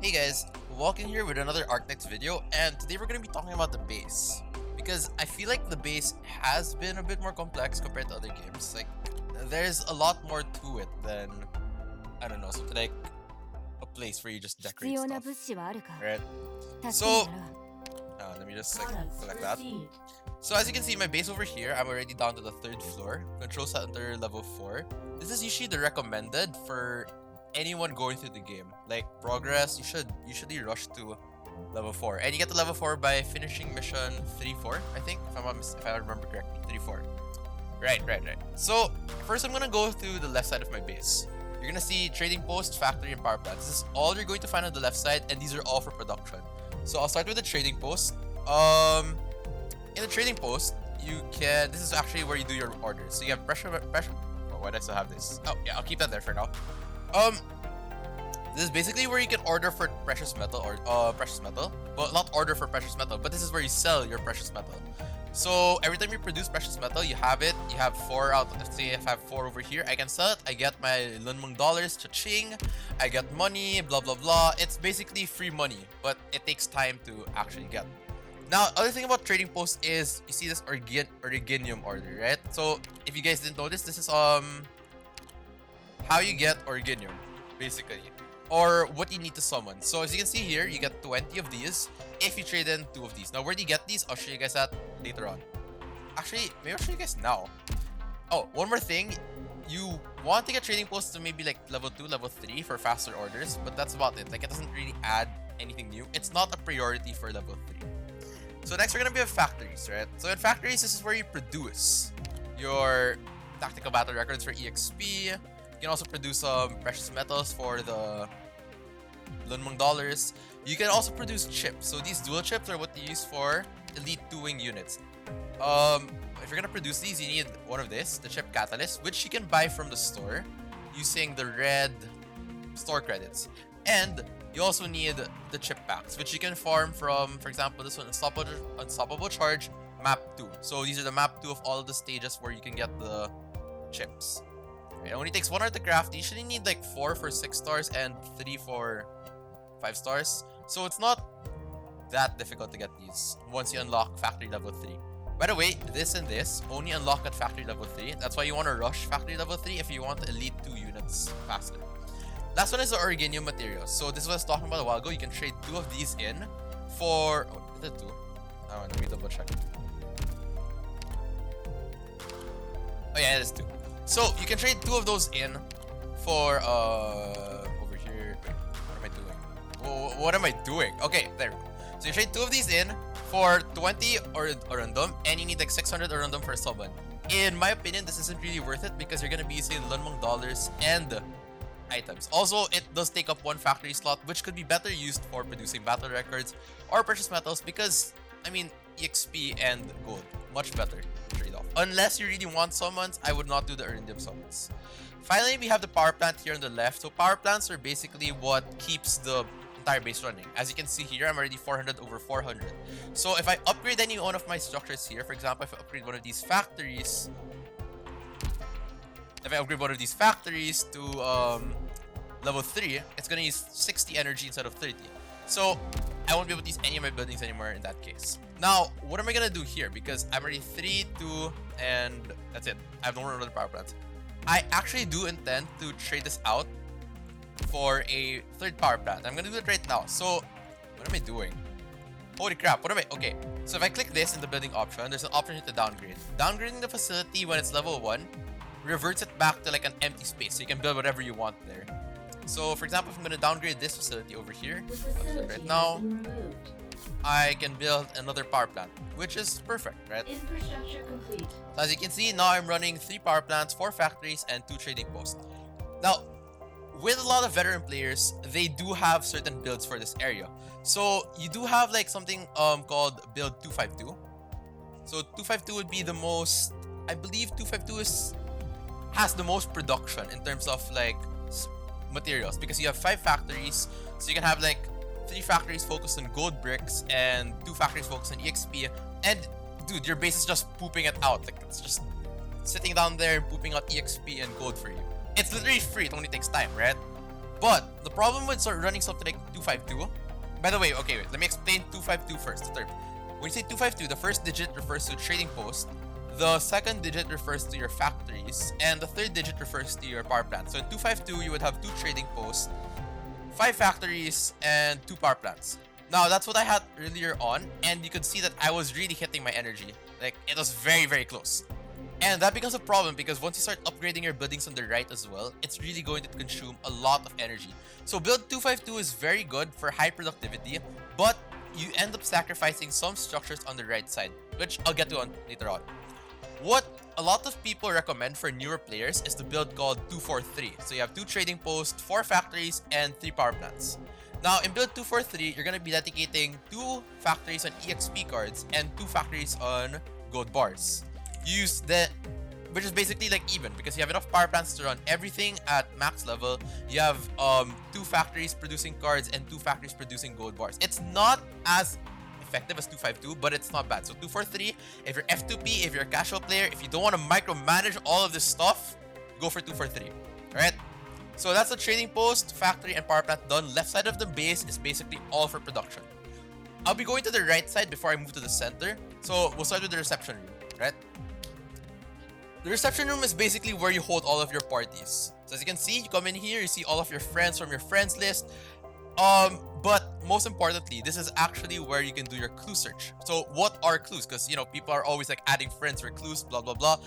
Hey guys, walking here with another Arknights video, and today we're going to be talking about the base. Because I feel like the base has been a bit more complex compared to other games. Like, there's a lot more to it than, I don't know, something like a place where you just decorate stuff. Right? So, let me just select that. So as you can see, my base over here, I'm already down to the 3rd floor. Control center level 4. This is usually the recommended for anyone going through the game. Like progress, you should usually rush to level 4, and you get to level 4 by finishing mission 3-4, I think, if I remember correctly. 3-4. Right. So first I'm gonna go through the left side of my base. You're gonna see trading post, factory, and power plant. This is all you're going to find on the left side, and these are all for production. So I'll start with the trading post. In the trading post, this is actually where you do your orders. So you have pressure. Oh, why do I still have this? Oh yeah, I'll keep that there for now. This is basically where you can order for precious metal well, not order for precious metal, but this is where you sell your precious metal. So every time you produce precious metal, you have it. You have 4 out. Let's say if I have 4 over here, I can sell it. I get my Lunmung dollars, cha-ching. I get money, blah blah blah. It's basically free money, but it takes time to actually get. Now, other thing about trading post is you see this Originium order, right? So if you guys didn't notice, this is how you get Originium, basically, or what you need to summon. So as you can see here, you get 20 of these if you trade in 2 of these. Now, where do you get these? I'll show you guys that later on. Actually, maybe I'll show you guys now. Oh, one more thing. You want to get trading posts to maybe like level 2, level 3 for faster orders, but that's about it. Like, it doesn't really add anything new. It's not a priority for level 3. So next we're gonna be at factories, right? So in factories, this is where you produce your tactical battle records for EXP. You can also produce precious metals for the Lunmung dollars. You can also produce chips. So these dual chips are what you use for elite 2-wing units. If you're gonna produce these, you need one of this, the chip catalyst, which you can buy from the store using the red store credits. And you also need the chip packs, which you can farm from, for example, this one, Unstoppable Charge, Map 2. So these are the Map 2 of all of the stages where you can get the chips. It only takes 1 hour to craft. You usually need like 4 for 6 stars and 3 for 5 stars. So it's not that difficult to get these once you unlock factory level 3. By the way, this and this only unlock at factory level 3. That's why you want to rush factory level 3 if you want elite 2 units faster. Last one is the Originium materials. So this is what I was talking about a while ago. You can trade 2 of these in for... Oh, is it 2? Oh, let me double check. Oh yeah, it is 2. So you can trade 2 of those in for over here. Wait, what am I doing? What am I doing? Okay, there we go. So you trade 2 of these in for 20 Orundum, and you need like 600 Orundum for a summon. In my opinion, this isn't really worth it because you're gonna be using Lunmung dollars and items. Also, it does take up 1 factory slot, which could be better used for producing battle records or precious metals because, I mean, EXP and gold, much better trade-off. Unless you really want summons, I would not do the Iridium summons. Finally, we have the power plant here on the left. So power plants are basically what keeps the entire base running. As you can see here, I'm already 400 over 400. So if I upgrade any one of my structures here, for example, if I upgrade one of these factories, to level 3, it's gonna use 60 energy instead of 30. So I won't be able to use any of my buildings anymore in that case. Now, what am I gonna do here? Because I'm already 3, 2, and that's it. I have no more other power plants. I actually do intend to trade this out for a 3rd power plant. I'm gonna do it right now. So what am I doing? Holy crap, what am I? Okay, so if I click this in the building option, there's an option here to downgrade. Downgrading the facility when it's level 1 reverts it back to like an empty space, so you can build whatever you want there. So for example, if I'm going to downgrade this facility over here, right now, I can build another power plant, which is perfect, right? Infrastructure complete. So as you can see, now I'm running 3 power plants, 4 factories, and 2 trading posts. Now, with a lot of veteran players, they do have certain builds for this area. So you do have like something called build 252. So 252 would be the most, I believe 252 has the most production in terms of like materials, because you have 5 factories, so you can have like 3 factories focused on gold bricks and 2 factories focused on EXP, and dude, your base is just pooping it out. Like, it's just sitting down there and pooping out EXP and gold for you. It's literally free, it only takes time, right? But the problem with running something like 252, by the way, okay, wait, let me explain 252 first, the term. When you say 252, the first digit refers to trading post, the second digit refers to your factories, and the third digit refers to your power plant. So in 252, you would have 2 trading posts, 5 factories, and 2 power plants. Now, that's what I had earlier on, and you could see that I was really hitting my energy. Like, it was very, very close. And that becomes a problem because once you start upgrading your buildings on the right as well, it's really going to consume a lot of energy. So build 252 is very good for high productivity, but you end up sacrificing some structures on the right side, which I'll get to on later on. What a lot of people recommend for newer players is the build called 243. So you have 2 trading posts, 4 factories, and 3 power plants. Now in build 243, you're going to be dedicating 2 factories on EXP cards and 2 factories on gold bars. Use that, which is basically like even because you have enough power plants to run everything at max level. You have 2 factories producing cards and 2 factories producing gold bars. It's not as effective as 252, but it's not bad. So 243, if you're F2P, if you're a casual player, if you don't want to micromanage all of this stuff, go for 243. Alright? So that's the trading post, factory, and power plant done. Left side of the base is basically all for production. I'll be going to the right side before I move to the center. So we'll start with the reception room, right? The reception room is basically where you hold all of your parties. So as you can see, you come in here, you see all of your friends from your friends list. But most importantly, this is actually where you can do your clue search. So what are clues? Because, you know, people are always like adding friends for clues, blah, blah, blah.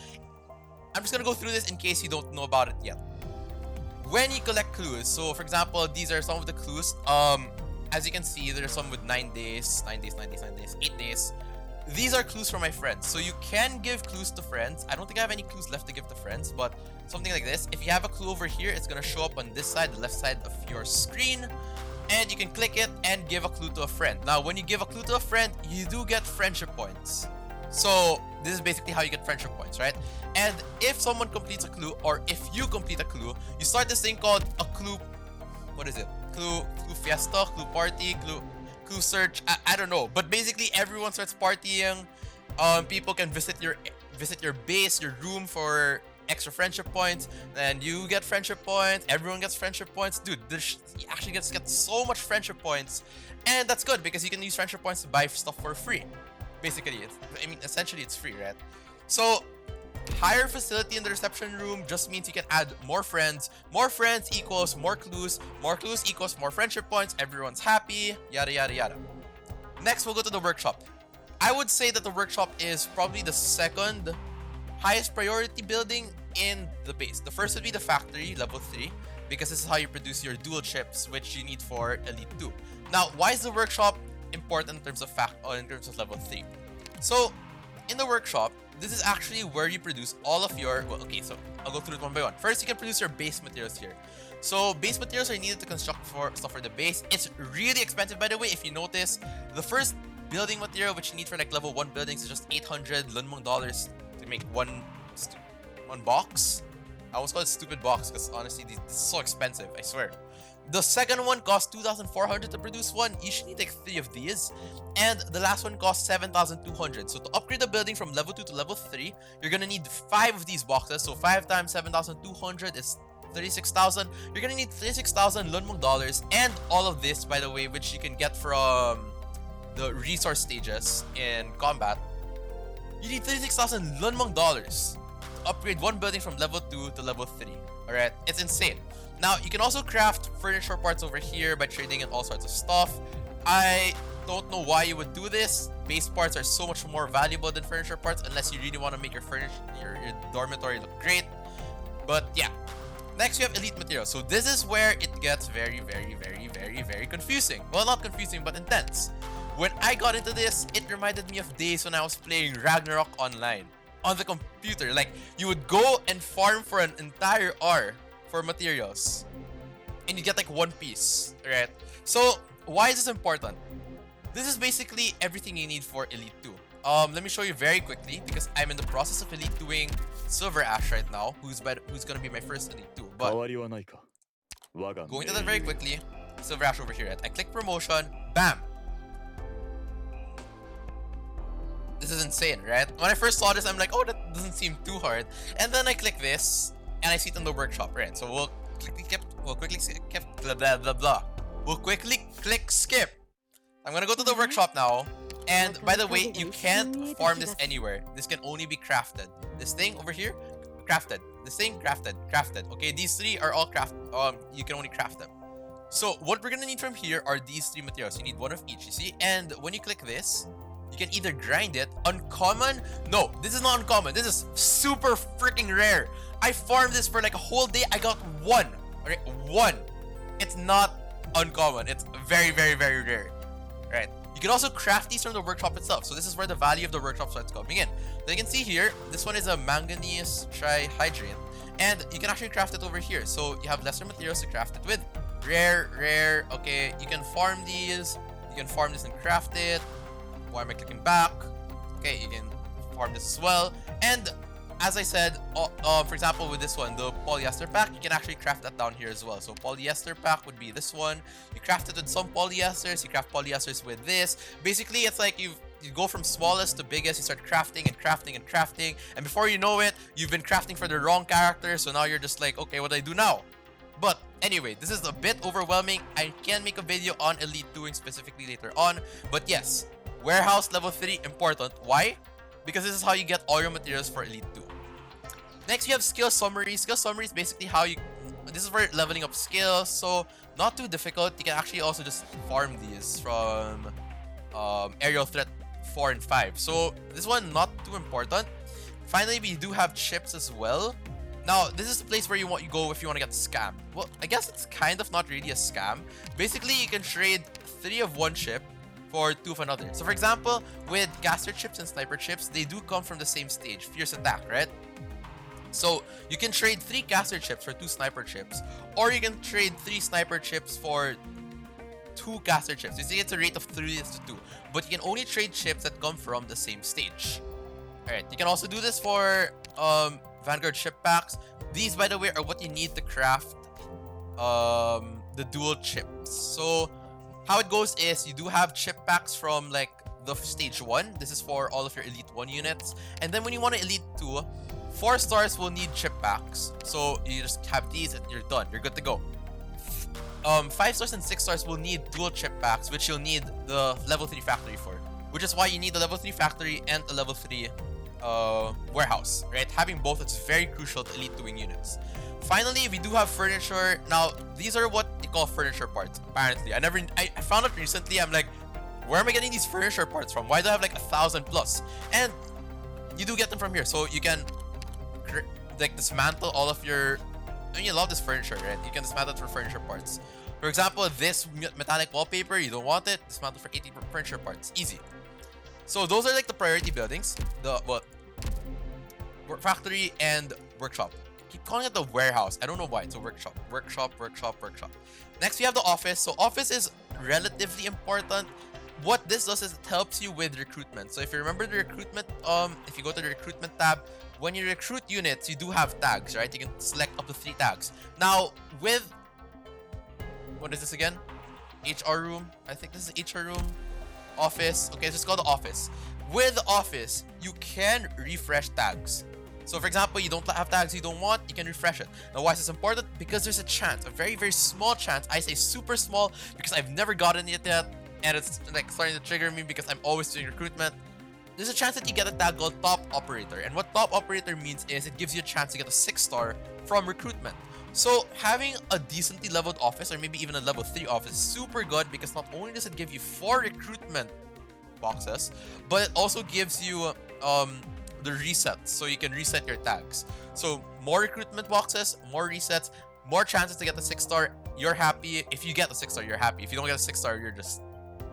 I'm just gonna go through this in case you don't know about it yet. When you collect clues, so for example, these are some of the clues. As you can see, there's some with 9 days, 9 days, 9 days, 9 days, 8 days. These are clues from my friends. So you can give clues to friends. I don't think I have any clues left to give to friends, but something like this. If you have a clue over here, it's gonna show up on this side, the left side of your screen. And you can click it and give a clue to a friend. Now, when you give a clue to a friend, you do get friendship points. So this is basically how you get friendship points, right? And if someone completes a clue, or if you complete a clue, you start this thing called a clue. What is it? Clue fiesta, clue party, clue search. I don't know, but basically everyone starts partying. People can visit your base, your room for extra friendship points. Then you get friendship points. Everyone gets friendship points, dude. You actually get so much friendship points, and that's good because you can use friendship points to buy stuff for free. Basically, essentially it's free, right? So higher facility in the reception room just means you can add more friends. More friends equals more clues. More clues equals more friendship points. Everyone's happy, yada yada yada. Next, we'll go to the workshop. I would say that the workshop is probably the second highest priority building in the base. The first would be the factory, level 3, because this is how you produce your dual chips, which you need for Elite 2. Now, why is the workshop important in terms of level 3? So, in the workshop, this is actually where you produce all of your, well, okay, so I'll go through it one by one. First, you can produce your base materials here. So base materials are needed to construct stuff for the base. It's really expensive, by the way. If you notice, the first building material which you need for like level 1 buildings is just 800 Lunmong dollars to make one box. I almost call it stupid box because honestly, this is so expensive, I swear. The second one costs 2,400 to produce one. You should need like 3 of these. And the last one costs 7,200. So to upgrade the building from level 2 to level 3, you're gonna need 5 of these boxes. So 5 times 7,200 is 36,000. You're gonna need 36,000 Lunmong dollars. And all of this, by the way, which you can get from the resource stages in combat. You need 36,000 Lunmong dollars to upgrade one building from level 2 to level 3. Alright, it's insane. Now, you can also craft furniture parts over here by trading in all sorts of stuff. I don't know why you would do this. Base parts are so much more valuable than furniture parts unless you really want to make your dormitory look great. But yeah. Next, we have elite materials. So this is where it gets very, very, very, very, very confusing. Well, not confusing, but intense. When I got into this, it reminded me of days when I was playing Ragnarok online on the computer. Like, you would go and farm for an entire hour for materials, and you get like 1 piece, right? So why is this important? This is basically everything you need for Elite 2. Let me show you very quickly because I'm in the process of Elite 2ing Silver Ash right now, who's gonna be my first Elite 2. But going to that very quickly, Silver Ash over here, right? I click promotion, bam! This is insane, right? When I first saw this, I'm like, oh, that doesn't seem too hard. And then I click this, and I see it in the workshop, right? So we'll blah blah blah blah. We'll quickly click skip. I'm gonna go to the workshop now. And by the way, you can't farm this anywhere. This can only be crafted. This thing over here, crafted. This thing, crafted, crafted. Okay, these three are all craft. You can only craft them. So what we're gonna need from here are these three materials. You need one of each, you see? And when you click this, you can either grind it. Uncommon? No, this is not uncommon. This is super freaking rare. I farmed this for like a whole day. I got one. Okay, one. It's not uncommon. It's very, very, very rare. Right. You can also craft these from the workshop itself. So this is where the value of the workshop starts coming in. So you can see here, this one is a manganese trihydrate. And you can actually craft it over here. So you have lesser materials to craft it with. Rare, rare. Okay, you can farm these. You can farm this and craft it. Why am I clicking back? Okay, you can farm this as well. And as I said, for example, with this one, the polyester pack, you can actually craft that down here as well. So polyester pack would be this one. You craft it with some polyesters. You craft polyesters with this. Basically, it's like you go from smallest to biggest. You start crafting and crafting and crafting. And before you know it, you've been crafting for the wrong character. So now you're just like, okay, what do I do now? But anyway, this is a bit overwhelming. I can make a video on Elite doing specifically later on. But yes, warehouse level 3, important. Why? Because this is how you get all your materials for Elite 2. Next, you have skill summary. Skill summary is basically how you... This is for leveling up skills. So, not too difficult. You can actually also just farm these from Aerial Threat 4 and 5. So, this one, not too important. Finally, we do have chips as well. Now, this is the place where you go if you want to get scammed. Well, I guess it's kind of not really a scam. Basically, you can trade 3 of one chip for 2 of another. So, for example, with caster chips and sniper chips, they do come from the same stage, fierce attack, right? So you can trade 3 caster chips for 2 sniper chips, or you can trade 3 sniper chips for 2 caster chips. You see, it's a rate of 3:2, but you can only trade chips that come from the same stage. Alright, you can also do this for Vanguard chip packs. These, by the way, are what you need to craft the dual chips. So how it goes is you do have chip packs from like the stage 1. This is for all of your Elite 1 units. And then when you want to Elite 2, 4 stars will need chip packs. So you just have these and you're done. You're good to go. 5 stars and 6 stars will need dual chip packs, which you'll need the level 3 factory for. Which is why you need the level 3 factory and a level 3 warehouse, right? Having both is very crucial to Elite doing units. Finally, we do have furniture. Now, these are what they call furniture parts, apparently. I found out recently, I'm like, where am I getting these furniture parts from? Why do I have like 1,000 plus? And you do get them from here. So you can like dismantle all of your... I mean, you love this furniture, right? You can dismantle it for furniture parts. For example, this metallic wallpaper, you don't want it, dismantle for 80 furniture parts. Easy. So those are like the priority buildings. The factory and workshop. Keep calling it the warehouse. I don't know why. It's a workshop. Workshop. Next, we have the office. So office is relatively important. What this does is it helps you with recruitment. So if you remember the recruitment, if you go to the recruitment tab, when you recruit units, you do have tags, right? You can select up to 3 tags. Now, with... What is this again? HR room. I think this is HR room. Office. Okay, it's just called the office. With the office, you can refresh tags. So, for example, you don't have tags you don't want, you can refresh it. Now, why is this important? Because there's a chance, a very, very small chance. I say super small because I've never gotten it yet. And it's like starting to trigger me because I'm always doing recruitment. There's a chance that you get a tag called Top Operator. And what Top Operator means is it gives you a chance to get a 6-star from recruitment. So having a decently leveled office or maybe even a level 3 office is super good because not only does it give you 4 recruitment boxes, but it also gives you the resets. So you can reset your tags. So more recruitment boxes, more resets, more chances to get the 6-star. You're happy. If you get the 6-star, you're happy. If you don't get a 6-star, you're just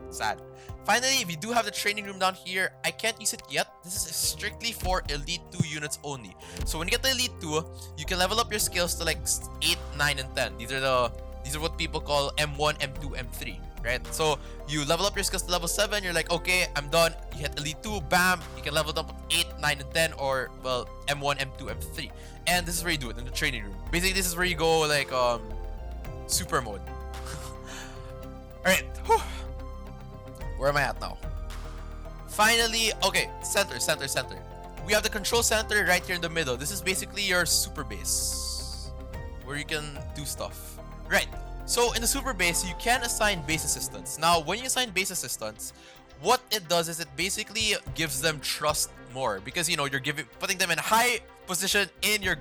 sad. Finally, we do have the training room down here. I can't use it yet. This is strictly for Elite 2 units only. So when you get the Elite 2, you can level up your skills to like 8, 9, and 10. These are what people call M1, M2, M3, right? So you level up your skills to level 7. You're like, okay, I'm done. You hit Elite 2, bam. You can level them up 8, 9, and 10, or well, M1, M2, M3. And this is where you do it in the training room. Basically, this is where you go like super mode. Alright. Where am I at now? Finally, okay, center. We have the control center right here in the middle. This is basically your super base. where you can do stuff. Right. So in the super base, you can assign base assistants. Now, when you assign base assistants, what it does is it basically gives them trust more because you're putting them in a high position in your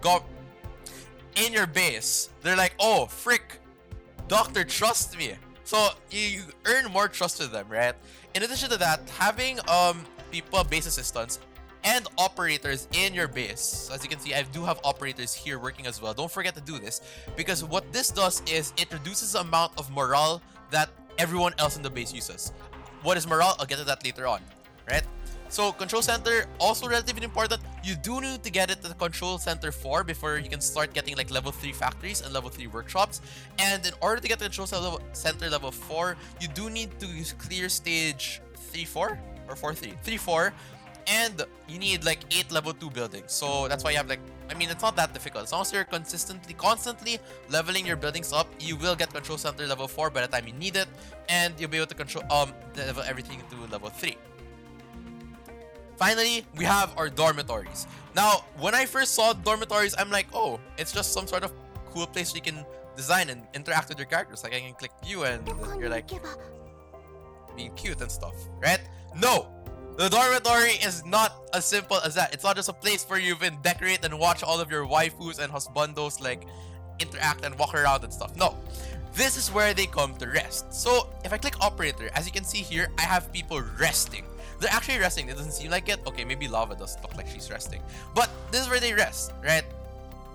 base. They're like, oh frick, doctor trusts me. So you earn more trust with them, right? In addition to that, having people base assistants and operators in your base. So as you can see, I do have operators here working as well. Don't forget to do this because what this does is it reduces the amount of morale that everyone else in the base uses. What is morale? I'll get to that later on, right? So control center, also relatively important. You do need to get it to the control center 4 before you can start getting like level 3 factories and level 3 workshops. And in order to get the control center level 4, you do need to clear stage 3-4 or 4-3? 3-4. And you need like 8 level 2 buildings. So that's why you have like, it's not that difficult. As long as you're constantly leveling your buildings up, you will get control center level 4 by the time you need it. And you'll be able to control level everything to level 3. Finally, we have our dormitories. Now, when I first saw dormitories, I'm like, oh, it's just some sort of cool place you can design and interact with your characters. Like I can click you and you're like being cute and stuff, right? No! The dormitory is not as simple as that. It's not just a place where you can decorate and watch all of your waifus and husbandos like interact and walk around and stuff. No. This is where they come to rest. So if I click operator, as you can see here, I have people resting. They're actually resting. It doesn't seem like it. Okay, maybe Lava does look like she's resting. But this is where they rest, right?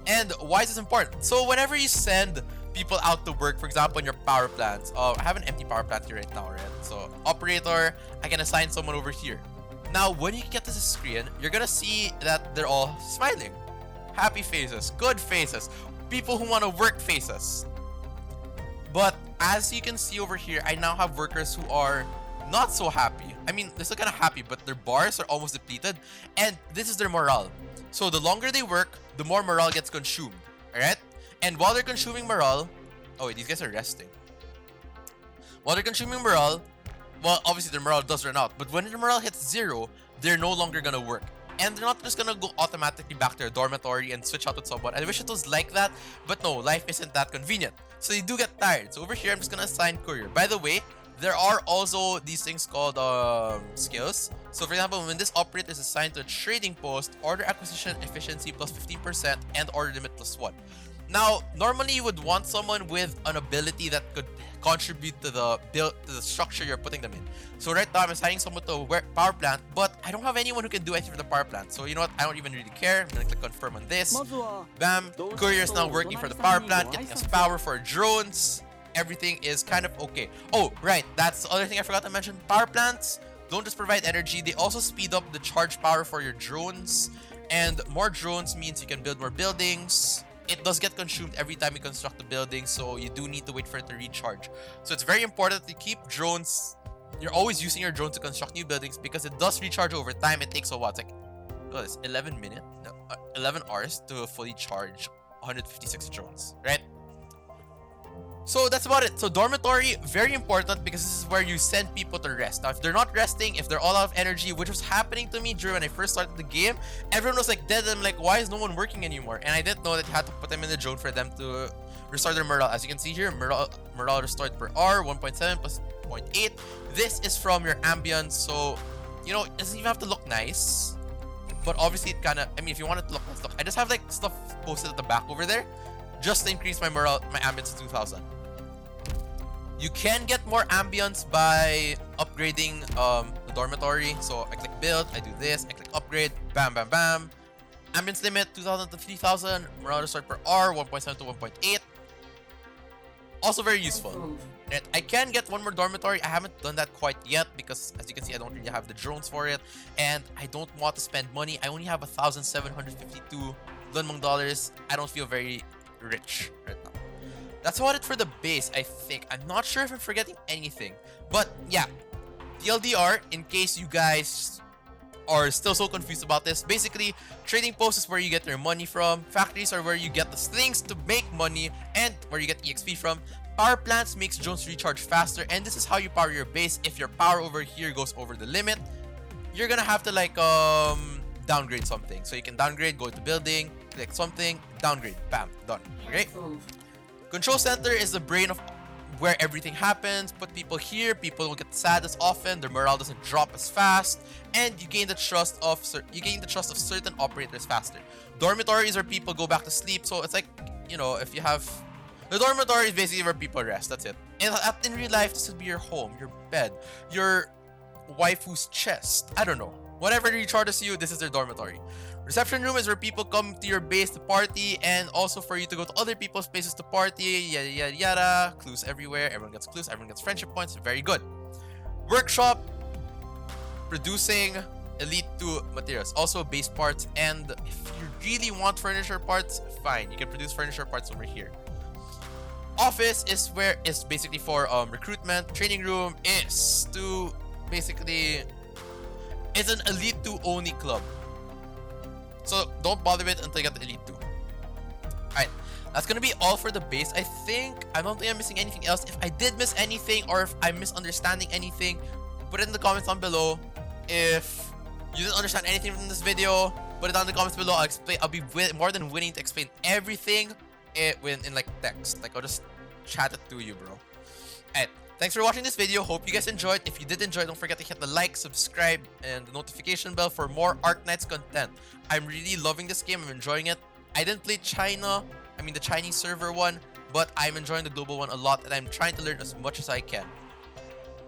And why is this important? So whenever you send people out to work, for example, in your power plants, I have an empty power plant here right now, right? So operator, I can assign someone over here. Now, when you get to the screen, you're gonna see that they're all smiling. Happy faces, good faces, people who want to work faces. But as you can see over here, I now have workers who are not so happy. They're still kind of happy, but their bars are almost depleted. And this is their morale. So the longer they work, the more morale gets consumed. Alright? And while they're consuming morale... Oh wait, these guys are resting. While they're consuming morale, well, obviously their morale does run out. But when their morale hits 0, they're no longer gonna work. And they're not just gonna go automatically back to their dormitory and switch out with someone. I wish it was like that, but no, life isn't that convenient. So you do get tired. So over here, I'm just gonna assign courier. By the way, there are also these things called skills. So for example, when this operator is assigned to a trading post, order acquisition efficiency plus 15% and order limit plus 1. Now, normally you would want someone with an ability that could contribute to the structure you're putting them in. So right now I'm assigning someone to a power plant, but I don't have anyone who can do anything for the power plant. So you know what? I don't even really care. I'm gonna click confirm on this. Bam. Courier is now working for the power plant, getting us power for drones. Everything is kind of okay. Oh, right. That's the other thing I forgot to mention. Power plants don't just provide energy. They also speed up the charge power for your drones. And more drones means you can build more buildings. It does get consumed every time you construct the building, so you do need to wait for it to recharge. So it's very important to keep drones. You're always using your drones to construct new buildings because it does recharge over time. It takes a while. It's like, oh, it's 11 hours to fully charge 156 drones, right? So that's about it. So dormitory, very important because this is where you send people to rest. Now, if they're not resting, if they're all out of energy, which was happening to me during when I first started the game, everyone was like dead. I'm like, why is no one working anymore? And I didn't know that you had to put them in the drone for them to restore their morale. As you can see here, morale restored per hour, 1.7 plus 0.8. This is from your ambience. So, it doesn't even have to look nice. But obviously it kind of, if you want it to look nice, I just have like stuff posted at the back over there just to increase my morale, my ambience to 2000. You can get more ambience by upgrading the dormitory. So I click build, I do this, I click upgrade, bam, bam, bam. Ambience limit 2000 to 3000, morale restored per hour 1.7 to 1.8. Also very useful. And I can get one more dormitory. I haven't done that quite yet because as you can see, I don't really have the drones for it. And I don't want to spend money. I only have 1,752 Dunmong dollars. I don't feel very rich right now. That's about it for the base, I think. I'm not sure if I'm forgetting anything. But yeah, TLDR, in case you guys are still so confused about this. Basically, trading posts is where you get your money from. Factories are where you get the things to make money and where you get EXP from. Power plants makes drones recharge faster, and this is how you power your base. If your power over here goes over the limit, you're gonna have to downgrade something. So you can downgrade, go to building, click something, downgrade, bam, done. Okay? Control center is the brain of where everything happens. Put people here, people don't get sad as often, their morale doesn't drop as fast, and you gain the trust of certain operators faster. Dormitories where people go back to sleep, so it's like, you know, if you have the dormitory is basically where people rest. That's it. And in real life, this would be your home, your bed, your waifu's chest. I don't know. Whatever recharges you, this is their dormitory. Reception room is where people come to your base to party, and also for you to go to other people's places to party. Yada yada yada. Clues everywhere. Everyone gets clues. Everyone gets friendship points. Very good. Workshop, producing Elite 2 materials, also base parts. And if you really want furniture parts, fine, you can produce furniture parts over here. Office is where it's basically for recruitment. Training room is to basically, it's an Elite 2 only club. So don't bother with it until you get the Elite 2. Alright, that's gonna be all for the base. I don't think I'm missing anything else. If I did miss anything or if I'm misunderstanding anything, put it in the comments down below. If you didn't understand anything from this video, put it down in the comments below. I'll explain. I'll be more than willing to explain everything in like text. Like I'll just chat it to you, bro. Alright, thanks for watching this video. Hope you guys enjoyed. If you did enjoy, don't forget to hit the like, subscribe, and the notification bell for more Arknights content. I'm really loving this game. I'm enjoying it. I didn't play the Chinese server one, but I'm enjoying the global one a lot, and I'm trying to learn as much as I can.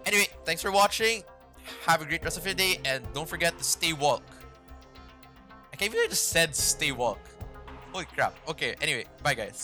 Anyway, thanks for watching. Have a great rest of your day, and don't forget to stay woke. I can't believe I just said stay woke. Holy crap. Okay, anyway, bye guys.